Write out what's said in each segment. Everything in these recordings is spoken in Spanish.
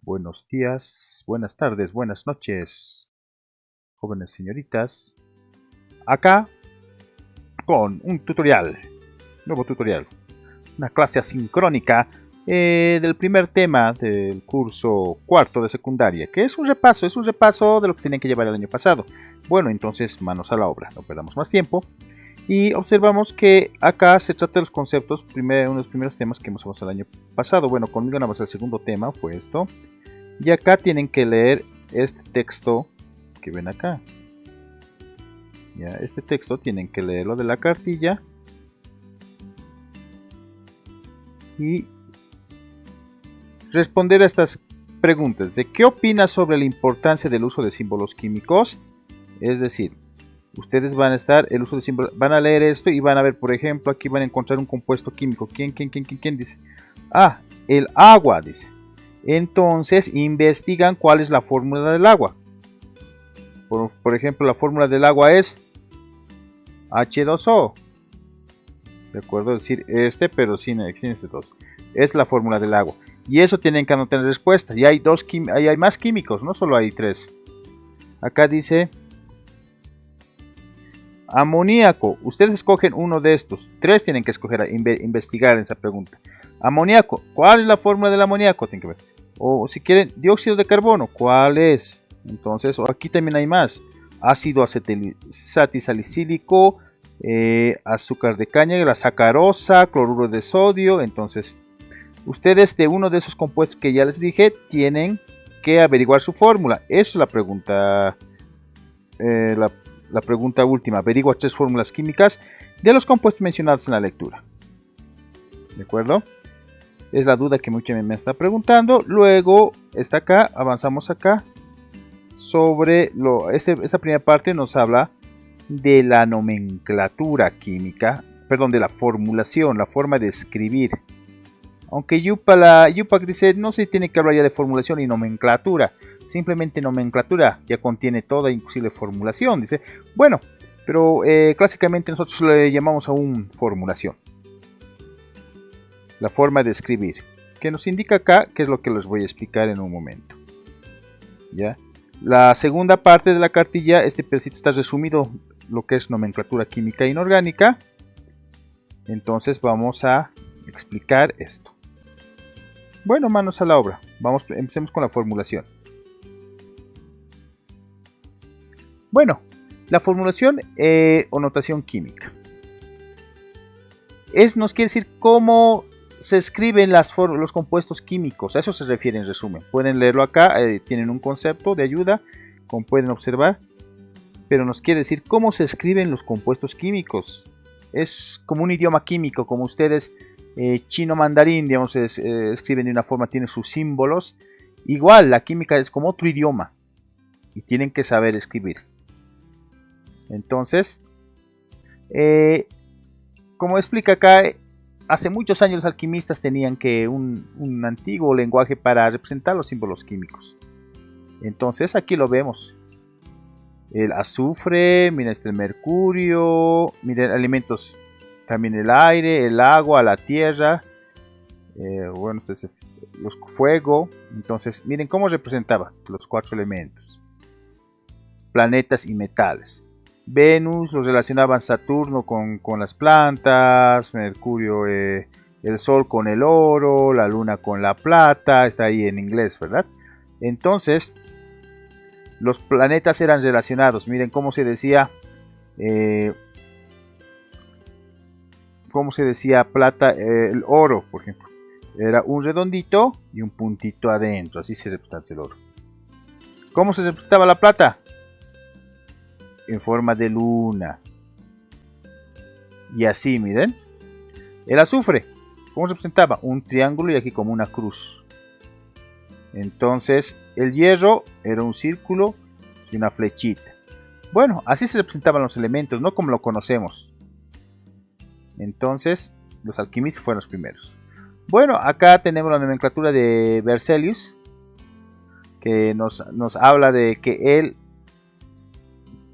Buenos días, buenas tardes, buenas noches, jóvenes señoritas. Acá con un tutorial, nuevo tutorial, una clase asincrónica del primer tema del curso cuarto de secundaria, que es un repaso de lo que tenían que llevar el año pasado. Bueno, entonces manos a la obra, no perdamos más tiempo. Y observamos que acá se trata de los conceptos, uno de los primeros temas que hemos avanzado el año pasado. Bueno, conmigo nada más el segundo tema fue esto. Y acá tienen que leer este texto que ven acá. Ya, este texto tienen que leerlo de la cartilla. Y responder a estas preguntas. ¿De qué opinas sobre la importancia del uso de símbolos químicos? Es decir, ustedes van a estar, el uso de símbolos, van a leer esto y van a ver, por ejemplo, aquí van a encontrar un compuesto químico. ¿Quién dice? Ah, el agua, dice. Entonces investigan cuál es la fórmula del agua. Por ejemplo, la fórmula del agua es H2O. De acuerdo, decir pero sin este 2. Es la fórmula del agua. Y eso tienen que anotar en respuesta. Y hay más químicos, no solo hay 3. Acá dice amoníaco. Ustedes escogen uno de estos. 3 tienen que escoger, investigar en esa pregunta. Amoníaco. ¿Cuál es la fórmula del amoníaco? Tienen que ver. O si quieren, dióxido de carbono. ¿Cuál es? Entonces, aquí también hay más. Ácido acetilsalicílico, azúcar de caña, la sacarosa, cloruro de sodio. Entonces, ustedes de uno de esos compuestos que ya les dije, tienen que averiguar su fórmula. Esa es la pregunta. La pregunta última. Averigua 3 fórmulas químicas de los compuestos mencionados en la lectura. ¿De acuerdo? Es la duda que mucha gente me está preguntando. Luego está acá, avanzamos acá. Sobre esta primera parte nos habla de la nomenclatura química, perdón, de la formulación, la forma de escribir. Aunque Yupak dice, no se tiene que hablar ya de formulación y nomenclatura, simplemente nomenclatura ya contiene toda, inclusive formulación, dice. Bueno, pero clásicamente nosotros le llamamos aún formulación. La forma de escribir, que nos indica acá, que es lo que les voy a explicar en un momento. ¿Ya? La segunda parte de la cartilla, este pedacito está resumido lo que es nomenclatura química inorgánica. Entonces vamos a explicar esto. Bueno, manos a la obra. Empecemos con la formulación. Bueno, la formulación o notación química. Nos quiere decir cómo se escriben los compuestos químicos. A eso se refiere en resumen. Pueden leerlo acá, tienen un concepto de ayuda, como pueden observar. Pero nos quiere decir cómo se escriben los compuestos químicos. Es como un idioma químico, como ustedes, chino mandarín, digamos, escriben de una forma, tiene sus símbolos. Igual, la química es como otro idioma. Y tienen que saber escribir. Entonces, como explica acá, hace muchos años los alquimistas tenían que un antiguo lenguaje para representar los símbolos químicos. Entonces aquí lo vemos. El azufre, miren el mercurio, miren alimentos, también el aire, el agua, la tierra, bueno, los fuego. Entonces miren cómo representaba los 4 elementos. Planetas y metales. Venus lo relacionaban Saturno con las plantas, Mercurio, el Sol con el oro, la Luna con la plata, está ahí en inglés, ¿verdad? Entonces, los planetas eran relacionados, miren cómo se decía plata, el oro, por ejemplo, era un redondito y un puntito adentro, así se representaba el oro. ¿Cómo se representaba la plata? En forma de luna. Y así, miren. El azufre, ¿cómo se presentaba? Un triángulo y aquí como una cruz. Entonces, el hierro era un círculo y una flechita. Bueno, así se representaban los elementos, no como lo conocemos. Entonces, los alquimistas fueron los primeros. Bueno, acá tenemos la nomenclatura de Berzelius, que nos habla de que él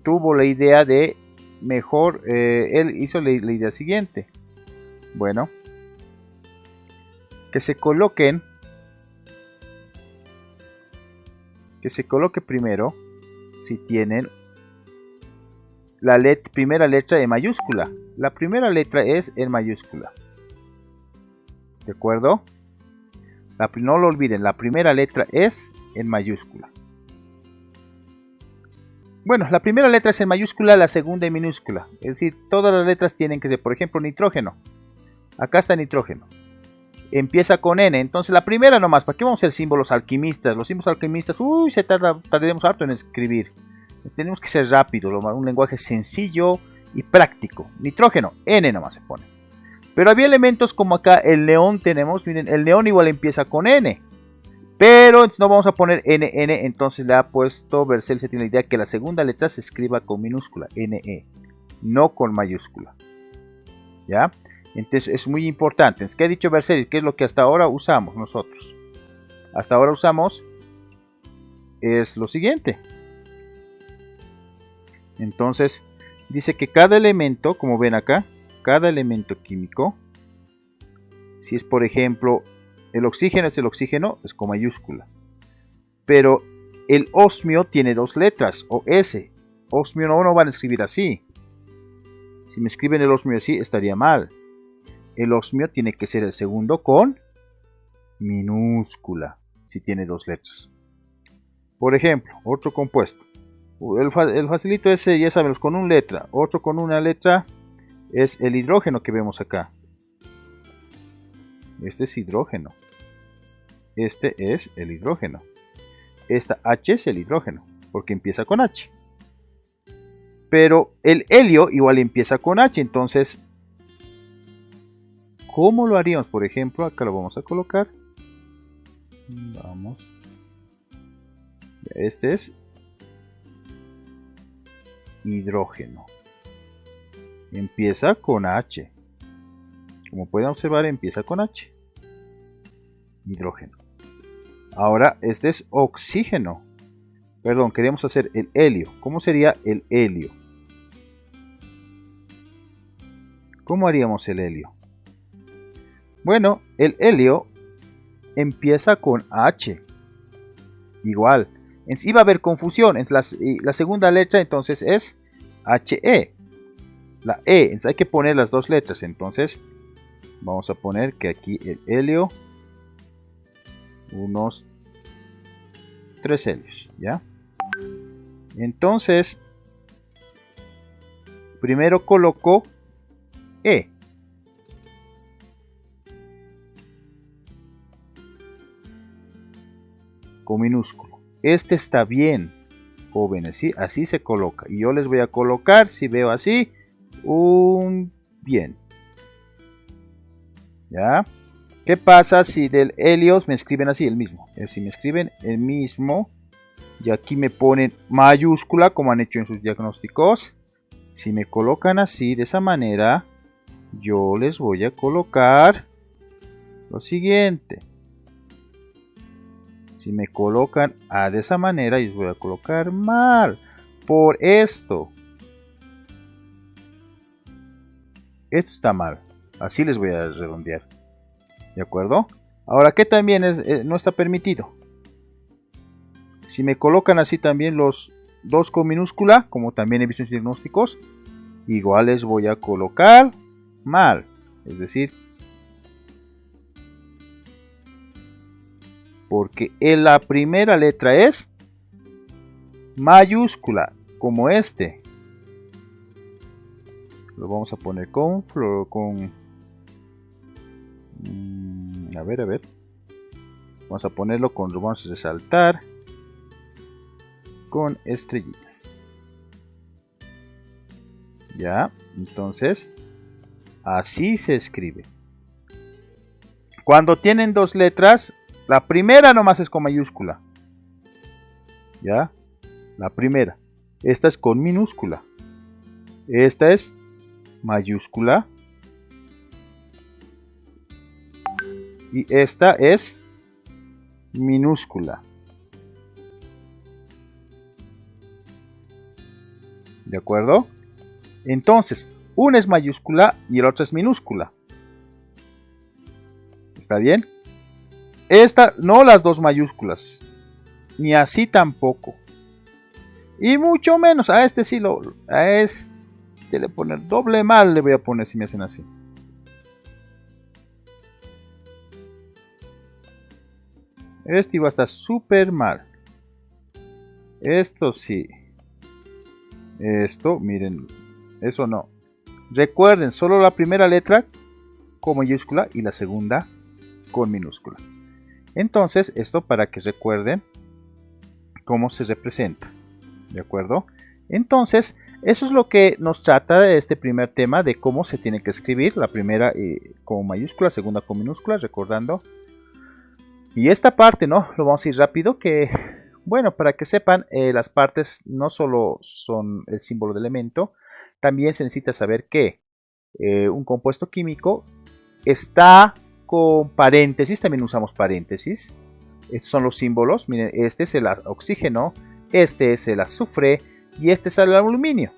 tuvo la idea de él hizo la idea siguiente. Bueno, que se coloquen que se coloque primero si tienen la primera letra en mayúscula. La primera letra es en mayúscula. ¿De acuerdo? No lo olviden, la primera letra es en mayúscula. Bueno, la primera letra es en mayúscula, la segunda en minúscula. Es decir, todas las letras tienen que ser, por ejemplo, nitrógeno. Acá está nitrógeno. Empieza con N, entonces la primera nomás. ¿Para qué vamos a hacer símbolos alquimistas? Los símbolos alquimistas, tardaremos harto en escribir. Tenemos que ser rápido, un lenguaje sencillo y práctico. Nitrógeno, N nomás se pone. Pero había elementos como acá el neón tenemos, miren, el neón igual empieza con N. Pero no vamos a poner NN, entonces le ha puesto Vercel, se tiene la idea que la segunda letra se escriba con minúscula, NE, no con mayúscula. ¿Ya? Entonces es muy importante. ¿Qué ha dicho Vercel? ¿Qué es lo que hasta ahora usamos nosotros? Hasta ahora usamos es lo siguiente. Entonces dice que cada elemento, como ven acá, cada elemento químico, si es por ejemplo el oxígeno es el oxígeno, es con mayúscula. Pero el osmio tiene dos letras, o S. Osmio no van a escribir así. Si me escriben el osmio así, estaría mal. El osmio tiene que ser el segundo con minúscula, si tiene dos letras. Por ejemplo, otro compuesto. El facilito ese, ya sabemos, con una letra. Otro con una letra es el hidrógeno que vemos acá. Este es hidrógeno. Este es el hidrógeno. Esta H es el hidrógeno, porque empieza con H. Pero el helio igual empieza con H, entonces, ¿cómo lo haríamos? Por ejemplo, acá lo vamos a colocar. Vamos. Este es hidrógeno. Empieza con H. Como pueden observar, empieza con H. Hidrógeno. Ahora, este es oxígeno. Perdón, queremos hacer el helio. ¿Cómo sería el helio? ¿Cómo haríamos el helio? Bueno, el helio empieza con H. Igual. Iba a haber confusión. La segunda letra entonces es HE. La E. Entonces hay que poner las dos letras. Entonces vamos a poner que aquí el helio, unos 3 helios, ¿ya? Entonces, primero coloco E. Con minúsculo. Este está bien, jóvenes, ¿sí? Así se coloca. Y yo les voy a colocar, si veo así, un bien. ¿Ya? ¿Qué pasa si del helios me escriben así, el mismo? Si me escriben el mismo, y aquí me ponen mayúscula, como han hecho en sus diagnósticos. Si me colocan así, de esa manera, yo les voy a colocar lo siguiente. Si me colocan de esa manera, yo les voy a colocar mal. Por esto. Esto está mal. Así les voy a redondear. ¿De acuerdo? Ahora, ¿qué también no está permitido? Si me colocan así también los dos con minúscula, como también he visto en sus diagnósticos, igual les voy a colocar mal. Es decir, porque la primera letra es mayúscula, como este. Lo vamos a poner a ver. Vamos a ponerlo lo vamos a resaltar con estrellitas. Ya, entonces, así se escribe. Cuando tienen dos letras, la primera nomás es con mayúscula. Ya, la primera. Esta es con minúscula. Esta es mayúscula. Y esta es minúscula. ¿De acuerdo? Entonces, una es mayúscula y la otra es minúscula. ¿Está bien? Esta, no las dos mayúsculas. ni así tampoco. Y mucho menos, a este sí a este le poner doble mal le voy a poner si me hacen así. Este iba a estar súper mal. Esto sí. Esto, miren, eso no. Recuerden, solo la primera letra con mayúscula y la segunda con minúscula. Entonces, esto para que recuerden cómo se representa. ¿De acuerdo? Entonces, eso es lo que nos trata este primer tema de cómo se tiene que escribir. La primera con mayúscula, segunda con minúscula, recordando. Y esta parte, ¿no? Lo vamos a ir rápido, que, bueno, para que sepan, las partes no solo son el símbolo de elemento, también se necesita saber que un compuesto químico está con paréntesis, también usamos paréntesis. Estos son los símbolos, miren, este es el oxígeno, este es el azufre y este es el aluminio.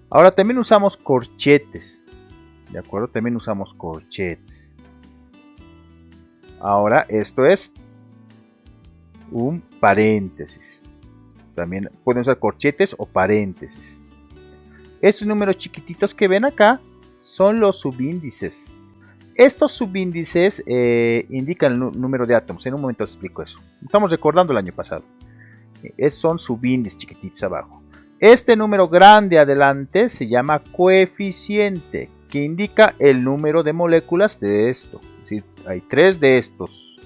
Ahora también usamos corchetes, ¿de acuerdo? También usamos corchetes. Ahora esto es un paréntesis. También pueden usar corchetes o paréntesis. Estos números chiquititos que ven acá son los subíndices. Estos subíndices indican el número de átomos. En un momento les explico eso. Estamos recordando el año pasado. Son subíndices chiquititos abajo. Este número grande adelante se llama coeficiente, que indica el número de moléculas de esto. Es decir, hay 3 de estos.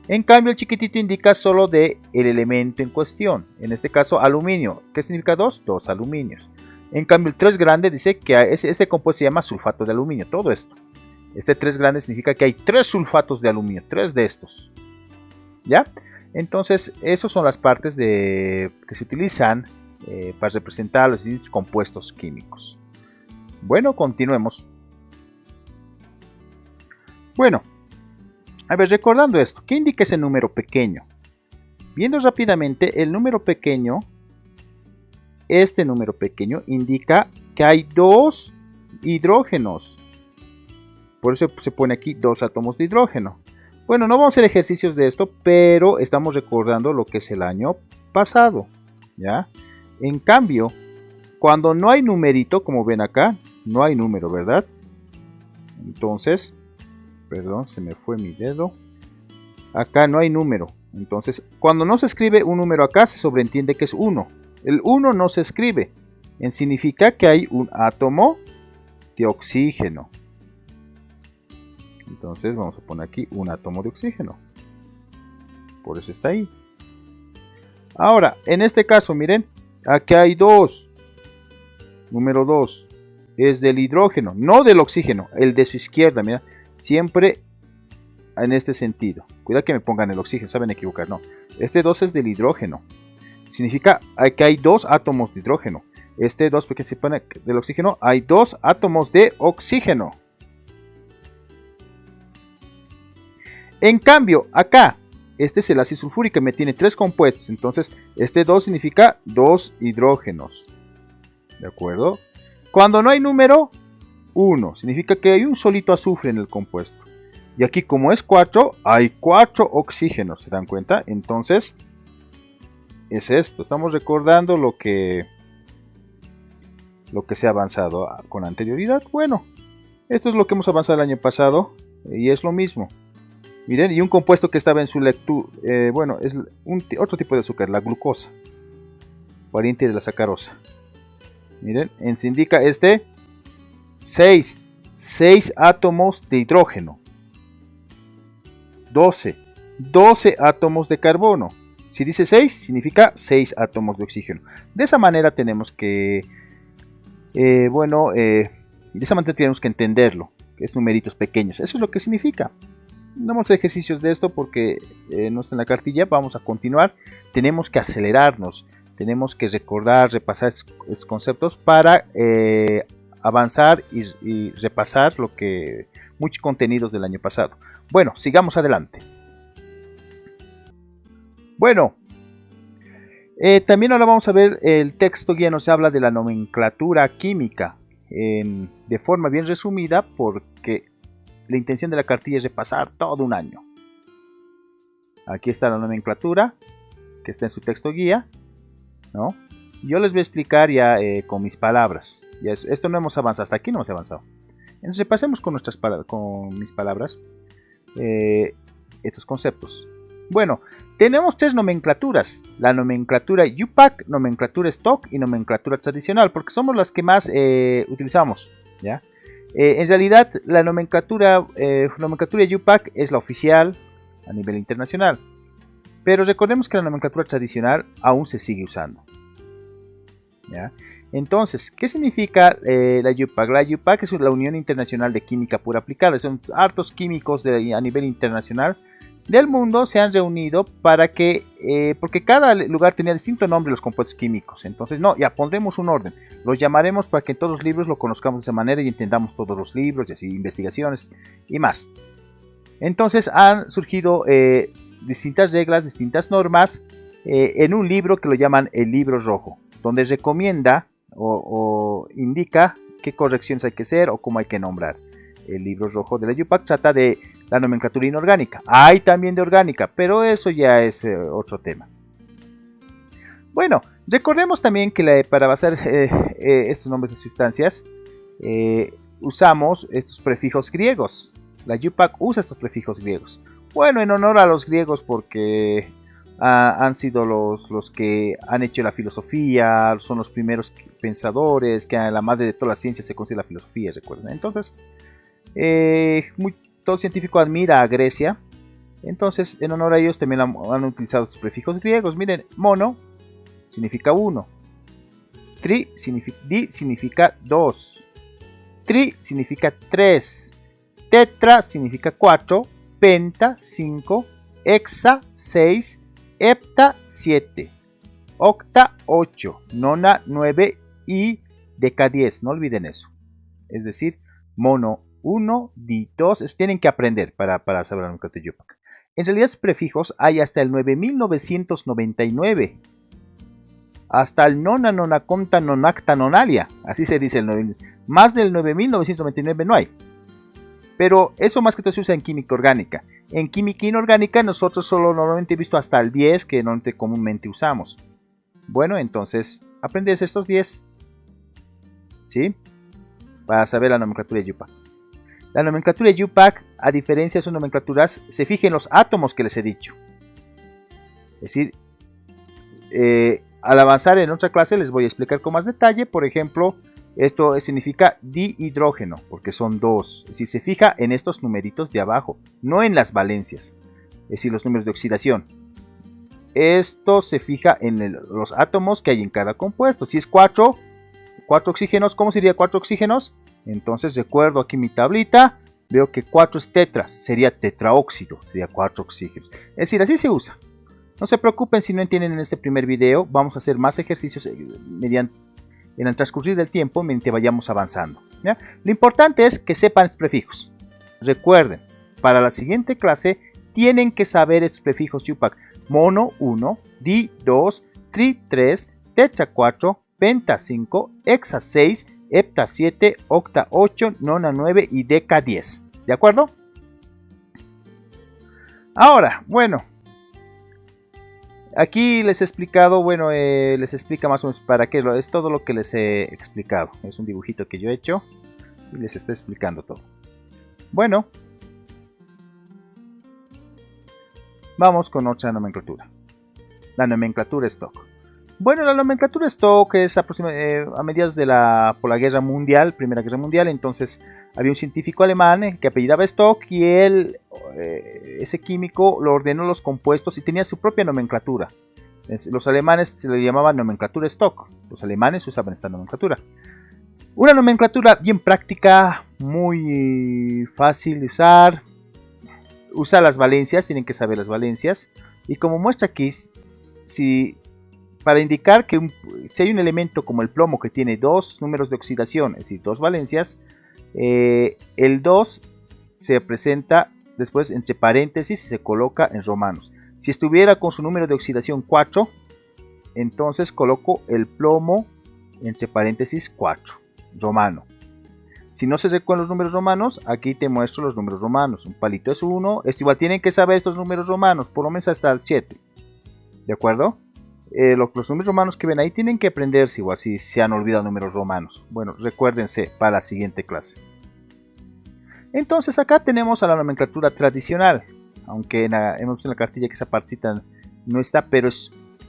En cambio, el chiquitito indica solo del elemento en cuestión. En este caso, aluminio. ¿Qué significa 2? 2 aluminios. En cambio, el 3 grande dice que este compuesto se llama sulfato de aluminio. Todo esto. Este 3 grande significa que hay 3 sulfatos de aluminio. 3 de estos. ¿Ya? Entonces, esas son las partes que se utilizan para representar los distintos compuestos químicos. Bueno, continuemos. Bueno, a ver, recordando esto, ¿qué indica ese número pequeño? Viendo rápidamente, el número pequeño, este número pequeño, indica que hay 2 hidrógenos. Por eso se pone aquí 2 átomos de hidrógeno. Bueno, no vamos a hacer ejercicios de esto, pero estamos recordando lo que es el año pasado, ¿ya? En cambio, cuando no hay numerito, como ven acá, no hay número, ¿verdad? Entonces, perdón, se me fue mi dedo. Acá no hay número. Entonces, cuando no se escribe un número acá, se sobreentiende que es 1. El 1 no se escribe. Significa que hay un átomo de oxígeno. Entonces, vamos a poner aquí un átomo de oxígeno. Por eso está ahí. Ahora, en este caso, miren, aquí hay 2. Número 2 es del hidrógeno, no del oxígeno, el de su izquierda, mira, siempre en este sentido. Cuidado que me pongan el oxígeno, saben equivocar, no. Este 2 es del hidrógeno, significa que hay 2 átomos de hidrógeno. Este 2, porque se pone del oxígeno, hay 2 átomos de oxígeno. En cambio, acá, este es el ácido sulfúrico, me tiene 3 compuestos, entonces este 2 significa 2 hidrógenos. ¿De acuerdo? Cuando no hay número, 1. Significa que hay un solito azufre en el compuesto. Y aquí como es 4, hay 4 oxígenos. ¿Se dan cuenta? Entonces, es esto. Estamos recordando lo que se ha avanzado con anterioridad. Bueno, esto es lo que hemos avanzado el año pasado. Y es lo mismo. Miren, y un compuesto que estaba en su lectura. Bueno, es otro tipo de azúcar, la glucosa. Pariente de la sacarosa. Miren, se indica 6 átomos de hidrógeno, 12 átomos de carbono. Si dice 6, significa 6 átomos de oxígeno. De esa manera tenemos que, de esa manera tenemos que entenderlo, que es numeritos pequeños. Eso es lo que significa. No vamos a hacer ejercicios de esto porque no está en la cartilla. Vamos a continuar. Tenemos que acelerarnos. Tenemos que recordar, repasar estos conceptos para avanzar y repasar muchos contenidos del año pasado. Bueno, sigamos adelante. Bueno, también ahora vamos a ver el texto guía nos habla de la nomenclatura química de forma bien resumida porque la intención de la cartilla es repasar todo un año. Aquí está la nomenclatura. que está en su texto guía, ¿no? Yo les voy a explicar ya con mis palabras. Esto no hemos avanzado, hasta aquí no hemos avanzado. Entonces pasemos con mis palabras estos conceptos. Bueno, tenemos tres nomenclaturas: la nomenclatura UPAC, nomenclatura stock y nomenclatura tradicional, porque somos las que más utilizamos, ¿ya? En realidad la nomenclatura UPAC es la oficial a nivel internacional, pero recordemos que la nomenclatura tradicional aún se sigue usando, ¿ya? Entonces, ¿qué significa la UPAC? La UPAC es la Unión Internacional de Química Pura Aplicada. Son hartos químicos a nivel internacional del mundo se han reunido para que, porque cada lugar tenía distinto nombre los compuestos químicos. Entonces, no, ya pondremos un orden. Los llamaremos para que en todos los libros lo conozcamos de esa manera y entendamos todos los libros y así, investigaciones y más. Entonces, han surgido distintas reglas, distintas normas en un libro que lo llaman el libro rojo, donde recomienda o indica qué correcciones hay que hacer o cómo hay que nombrar. El libro rojo de la UPAC trata de la nomenclatura inorgánica. Hay también de orgánica, pero eso ya es otro tema. Bueno, recordemos también que para basar estos nombres de sustancias usamos estos prefijos griegos. La UPAC usa estos prefijos griegos. Bueno, en honor a los griegos porque han sido los que han hecho la filosofía, son los primeros pensadores, que a la madre de todas las ciencias se considera la filosofía, recuerden. Entonces, todo científico admira a Grecia, entonces en honor a ellos también han utilizado sus prefijos griegos. Miren, mono significa 1, di significa 2, tri significa 3, tetra significa 4, penta 5, hexa 6, hepta 7, octa 8, nona 9 y deca 10. No olviden eso. Es decir, mono 1, di 2, tienen que aprender para saber la nomenclatura UPAC. En realidad, los prefijos hay hasta el 9999. Hasta el nona conta nonacta nonalia. Así se dice. Más del 9999 no hay. Pero eso más que todo se usa en química orgánica. En química inorgánica nosotros solo normalmente he visto hasta el 10 que normalmente comúnmente usamos. Bueno, entonces aprendes estos 10, ¿sí? Para saber la nomenclatura de UPAC. La nomenclatura de UPAC, a diferencia de sus nomenclaturas, se fija en los átomos que les he dicho. Es decir, al avanzar en otra clase les voy a explicar con más detalle. Por ejemplo, esto significa dihidrógeno, porque son 2. Es decir, se fija en estos numeritos de abajo, no en las valencias. Es decir, los números de oxidación. Esto se fija en los átomos que hay en cada compuesto. Si es 4 oxígenos, ¿cómo sería 4 oxígenos? Entonces recuerdo aquí mi tablita, veo que 4 es tetra, sería tetraóxido, sería 4 oxígenos. Es decir, así se usa. No se preocupen si no entienden en este primer video, vamos a hacer más ejercicios en el transcurrir del tiempo mientras vayamos avanzando, ¿ya? Lo importante es que sepan estos prefijos. Recuerden, para la siguiente clase tienen que saber estos prefijos UPAC. Mono 1, di 2, tri 3, tetra 4, penta 5, hexa 6, hepta 7, octa 8, nona 9 y deca 10. ¿De acuerdo? Ahora, bueno, aquí les he explicado, les explica más o menos para qué es todo lo que les he explicado. Es un dibujito que yo he hecho y les estoy explicando todo. Bueno, vamos con otra nomenclatura. La nomenclatura stock. Bueno, la nomenclatura stock es a mediados de por la Guerra Mundial, Primera Guerra Mundial. Entonces había un científico alemán que apellidaba Stock y él, ese químico, lo ordenó los compuestos y tenía su propia nomenclatura. Los alemanes se le llamaban nomenclatura stock. Los alemanes usaban esta nomenclatura. Una nomenclatura bien práctica, muy fácil de usar. Usa las valencias, tienen que saber las valencias. Y como muestra aquí, para indicar que si hay un elemento como el plomo que tiene dos números de oxidación, es decir, dos valencias, el 2 se presenta después entre paréntesis y se coloca en romanos. Si estuviera con su número de oxidación 4, entonces coloco el plomo entre paréntesis 4, romano. Si no se sé con los números romanos, aquí te muestro los números romanos. Un palito es 1, esto igual tienen que saber estos números romanos, por lo menos hasta el 7. ¿De acuerdo? Los números romanos que ven ahí tienen que aprenderse igual si se han olvidado números romanos. Bueno, recuérdense para la siguiente clase. Entonces acá tenemos a la nomenclatura tradicional. Aunque hemos visto en la cartilla que esa partecita no está, pero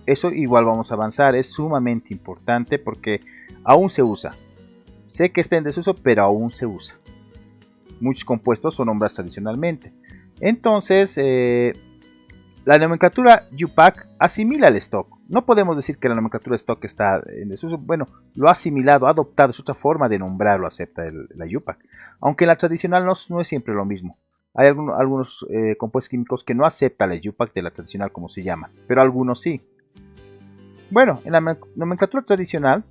eso igual vamos a avanzar. Es sumamente importante porque aún se usa. Sé que está en desuso, pero aún se usa. Muchos compuestos son nombrados tradicionalmente. Entonces, la nomenclatura UPAC asimila el stock. No podemos decir que la nomenclatura stock está en desuso. Bueno, lo ha asimilado, ha adoptado, es otra forma de nombrarlo, acepta la UPAC. Aunque en la tradicional no es siempre lo mismo. Hay algunos compuestos químicos que no aceptan la UPAC de la tradicional como se llama, pero algunos sí. Bueno, en la nomenclatura tradicional,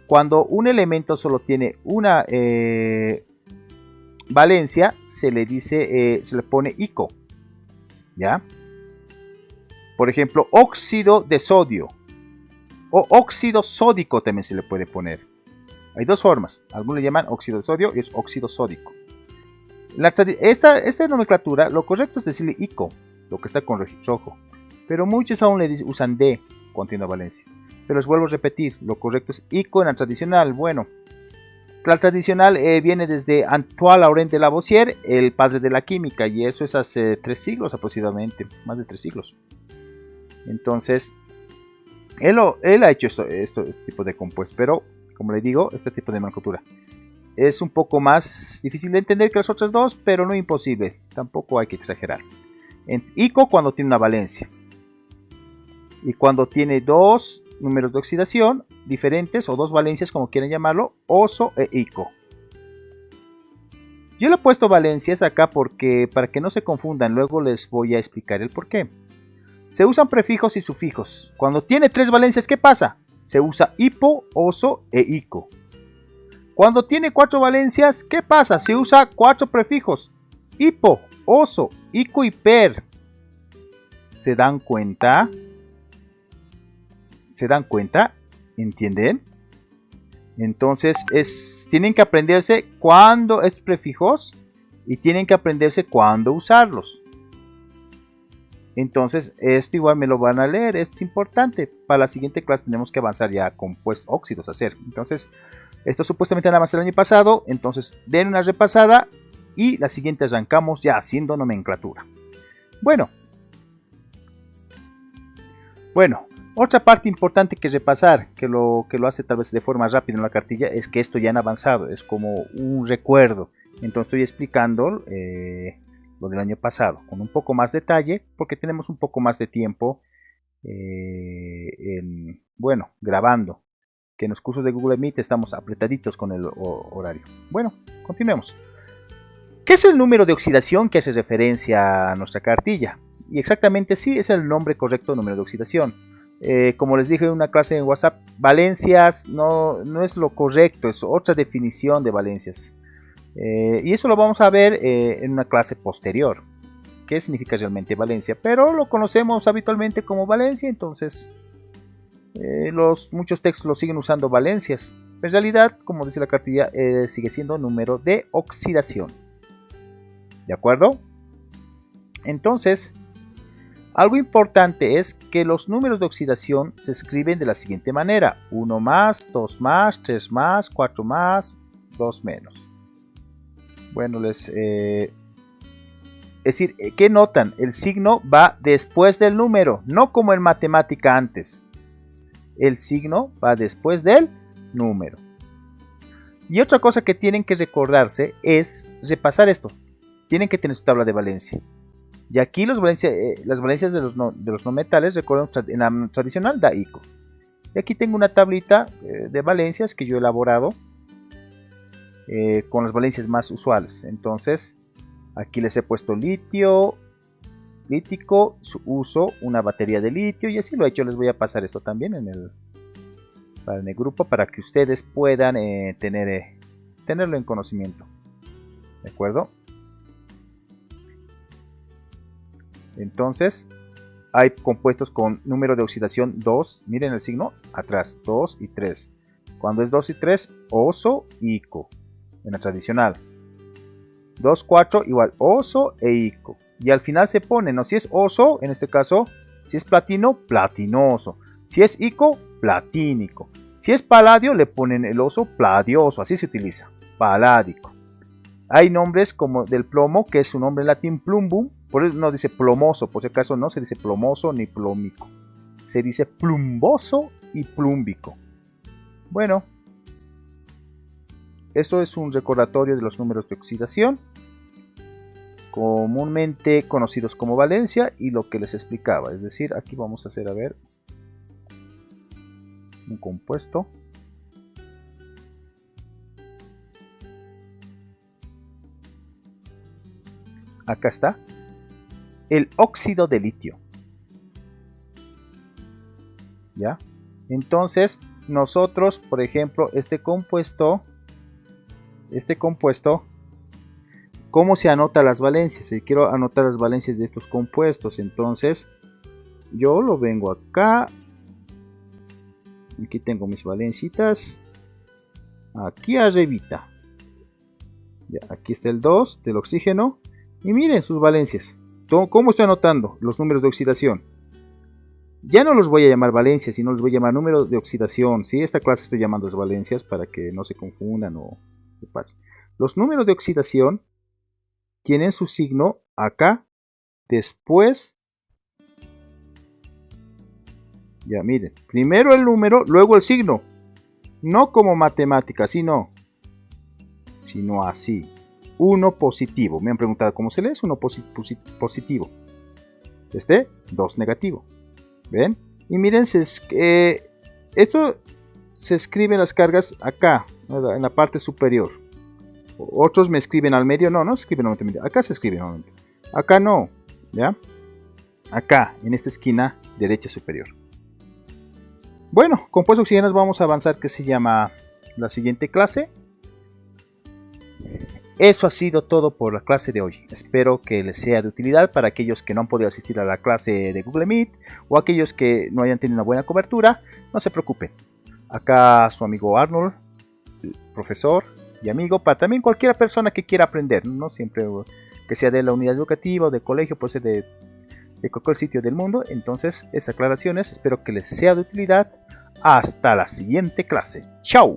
cuando un elemento solo tiene una valencia, se le dice, se le pone ICO, ¿ya? Por ejemplo, óxido de sodio o óxido sódico también se le puede poner. Hay dos formas, algunos le llaman óxido de sodio y es óxido sódico. Esta nomenclatura, lo correcto es decirle ICO, lo que está con rojo, pero muchos aún le usan D, contiene valencia. Pero les vuelvo a repetir, lo correcto es ICO en la tradicional. Bueno, la tradicional viene desde Antoine Laurent de Lavoisier, el padre de la química, y eso es hace 3 siglos aproximadamente, más de 3 siglos. Entonces, él ha hecho este tipo de compuestos, pero como le digo, este tipo de nomenclatura es un poco más difícil de entender que las otras dos, pero no imposible, tampoco hay que exagerar. ICO cuando tiene una valencia y cuando tiene dos números de oxidación diferentes o dos valencias como quieran llamarlo, oso e ICO. Yo le he puesto valencias acá porque para que no se confundan, luego les voy a explicar el por qué. Se usan prefijos y sufijos. Cuando tiene 3 valencias, ¿qué pasa? Se usa hipo, oso e ICO. Cuando tiene 4 valencias, ¿qué pasa? Se usa 4 prefijos. Hipo, oso, ICO y per. ¿Se dan cuenta? ¿Se dan cuenta? ¿Entienden? Entonces tienen que aprenderse cuándo es prefijos y tienen que aprenderse cuándo usarlos. Entonces esto igual me lo van a leer, es importante. Para la siguiente clase tenemos que avanzar ya con óxidos a hacer. Entonces esto supuestamente nada más el año pasado, entonces den una repasada y la siguiente arrancamos ya haciendo nomenclatura. Bueno, otra parte importante que repasar, que lo hace tal vez de forma rápida en la cartilla, es que esto ya han avanzado, es como un recuerdo. Entonces estoy explicando lo del año pasado, con un poco más detalle, porque tenemos un poco más de tiempo, grabando, que en los cursos de Google Meet estamos apretaditos con el horario. Bueno, continuemos. ¿Qué es el número de oxidación que hace referencia a nuestra cartilla? Y exactamente sí, es el nombre correcto, número de oxidación. Como les dije en una clase en WhatsApp, valencias no es lo correcto, es otra definición de valencias. Y eso lo vamos a ver en una clase posterior. ¿Qué significa realmente valencia? Pero lo conocemos habitualmente como valencia, entonces muchos textos lo siguen usando valencias. En realidad, como dice la cartilla, sigue siendo número de oxidación. ¿De acuerdo? Entonces, algo importante es que los números de oxidación se escriben de la siguiente manera: 1 más, 2 más, 3 más, 4 más, 2 menos. Bueno, es decir, ¿qué notan? El signo va después del número, no como en matemática antes. El signo va después del número. Y otra cosa que tienen que recordarse es repasar esto. Tienen que tener su tabla de valencia. Y aquí las valencias de los no metales, recordemos, en la tradicional da ICO. Y aquí tengo una tablita de valencias que yo he elaborado con las valencias más usuales. Entonces, aquí les he puesto litio, lítico, su uso, una batería de litio, y así lo he hecho. Les voy a pasar esto también en el grupo para que ustedes puedan tenerlo en conocimiento. ¿De acuerdo? Entonces, hay compuestos con número de oxidación 2, miren el signo, atrás, 2 y 3. Cuando es 2 y 3, oso, ICO, en la tradicional. 2, 4, igual, oso e ICO. Y al final se pone, ¿no? Si es oso, en este caso, Si es platino, platinoso. Si es ico, platínico. Si es paladio, le ponen el oso paladioso. Así se utiliza, paládico. Hay nombres como del plomo, que es un nombre en latín plumbum. Por eso no dice plomoso, por si acaso no se dice plomoso ni plómico. Se dice plumboso y plúmbico. Bueno, esto es un recordatorio de los números de oxidación, comúnmente conocidos como valencia, y lo que les explicaba. Es decir, aquí vamos a hacer, a ver, un compuesto. Acá está el óxido de litio. ¿Ya? Entonces, nosotros, por ejemplo, este compuesto, ¿cómo se anota las valencias? Si quiero anotar las valencias de estos compuestos, entonces yo lo vengo acá. Aquí tengo mis valencitas. Aquí arribita. Ya, aquí está el 2 del oxígeno. Y miren sus valencias. ¿Cómo estoy anotando los números de oxidación? Ya no los voy a llamar valencias, sino los voy a llamar números de oxidación. ¿Sí? Esta clase estoy llamando las valencias para que no se confundan o qué pase. Los números de oxidación tienen su signo acá, después. Ya miren, primero el número, luego el signo. No como matemática, sino así. 1 positivo. Me han preguntado cómo se lee. Es 1 positivo. 2 negativo. ¿Ven? Y miren, esto se escribe en las cargas acá, en la parte superior. Otros me escriben al medio. No se escribe normalmente. Acá se escribe normalmente. Acá no. ¿Ya? Acá, en esta esquina derecha superior. Bueno, compuestos oxígenos vamos a avanzar, que se llama la siguiente clase. Eso ha sido todo por la clase de hoy. Espero que les sea de utilidad para aquellos que no han podido asistir a la clase de Google Meet o aquellos que no hayan tenido una buena cobertura. No se preocupen. Acá su amigo Arnold, profesor y amigo, para también cualquier persona que quiera aprender. No siempre que sea de la unidad educativa o de colegio, puede ser de cualquier sitio del mundo. Entonces, esas aclaraciones espero que les sea de utilidad. Hasta la siguiente clase. ¡Chao!